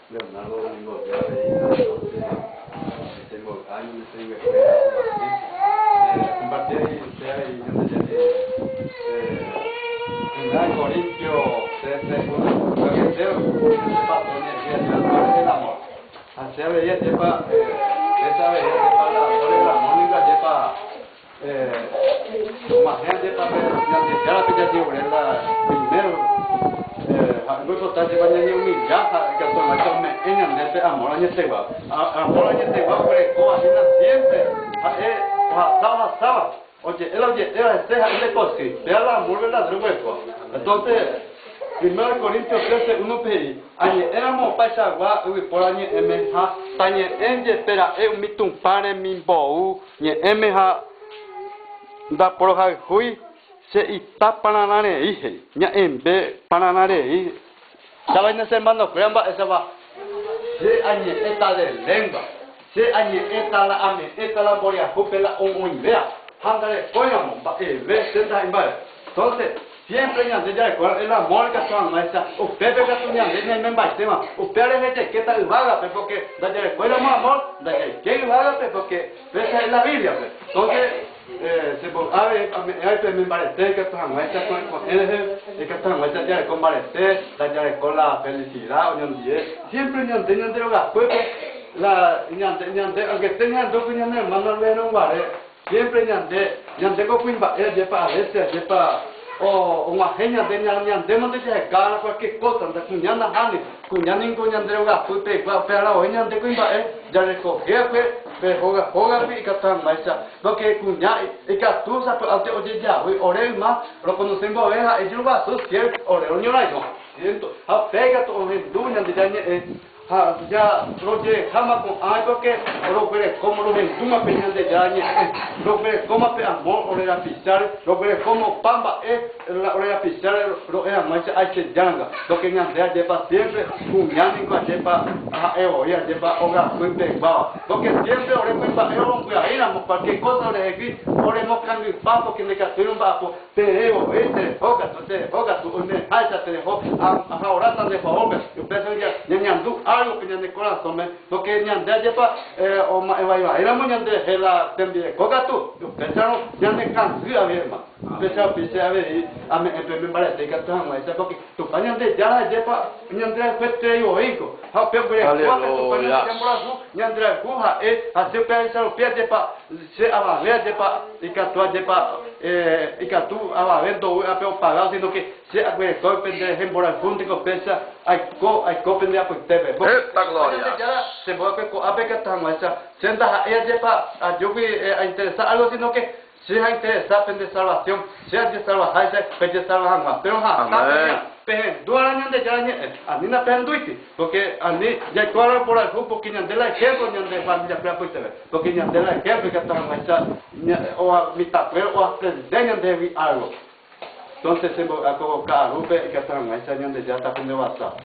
Leonardo Domingo ya veía, entonces tengo años de escuela, compartí ahí, en Corintio 13, 1, Gageteo, el amor. Así veía, esa veía, la Mónica, más gente para ya la pediatría, primero. Muy importante para el humildad, que son las que me de amor año tegua. Amor año tegua, pero como haciendo siempre. Pasaba. Oye, era el coche, era la amor verdadero hueco. Entonces, primero Corintios 13, 1 pedí. Añe éramos paisagua, por año MH, tañe enge espera, un mitum pare min bou, ni MH, da por hui. Se está pananare ihe, nya embe pananare ihe. Sabe no hermano, cramba esa va. Se añe esta de lengua, se añe esta la ame, esta la boria, jupela un vea. Handare coinamo, ve senta imba. Entonces, siempre nya de ya con el amor que son maestra, usted ve que tú nya de me va tema. Usted le dice que tal vaga, porque da ya coinamo amor, da ya que vaga, porque esa es la Biblia. Entonces, me parece que están hechas con él, que están hechas ya con parecer, ya con la felicidad, siempre ñante hogar, pues ñante, aunque tengan dos cuñados hermanos, le no vale, siempre ñante con cuimba, es para veces, es para o una genia de ñante, no te deja cara cualquier cosa, de cuñana hani, cuñante hogar, pues pero la ñante cuimba, ya recogía, pues joga y que están maestra, lo que cuña y que tú sabes ante oye ya, ore más, lo conocemos oveja, ellos va a ser ore no, siento, pega todo el duña de ya roje jamás con algo que lo que como lo entuma peñan de ya lo que como pe amor ore la pisar lo que como pamba la ore la pisar lo era más hay que yanga lo que ñan de pa siempre cuñani con lleva ya lleva oga cuente va lo que siempre ore cuenta un ahí la cualquier cosa ore aquí ore mo cambio papo que me catero un papo te hoga tú me alza te dejo ahora tan de favor yo pienso ya ñan tú algo que ñande corazón me lo que ñande lleva o era muy ñande la tembi coca tú yo pensaron ñande canción a ver más pensaba pise a ver a me parece que tú no esa porque tu ñande ya lleva ñande cueste yo hijo ha pero tu ñande cuja hace pensar o pie lleva se a ver lleva y que tú a ver do a pero pagar sino que se a ver todo pende embora punto pensa hay copende a pues teve se puede que a ver que estamos esa senta ella lleva a yo que a interesar algo sino que sea interesar pende salvación sea de salvación pende salvación pero pero dos años de ya a mí na penduiti porque a mí ya claro por algo porque ñande la ejemplo ñande familia para pues teve porque ñande la ejemplo que estamos esa o a mitad pero o a de algo entonces se va a colocar rupe que estamos esa ñande ya está pende basta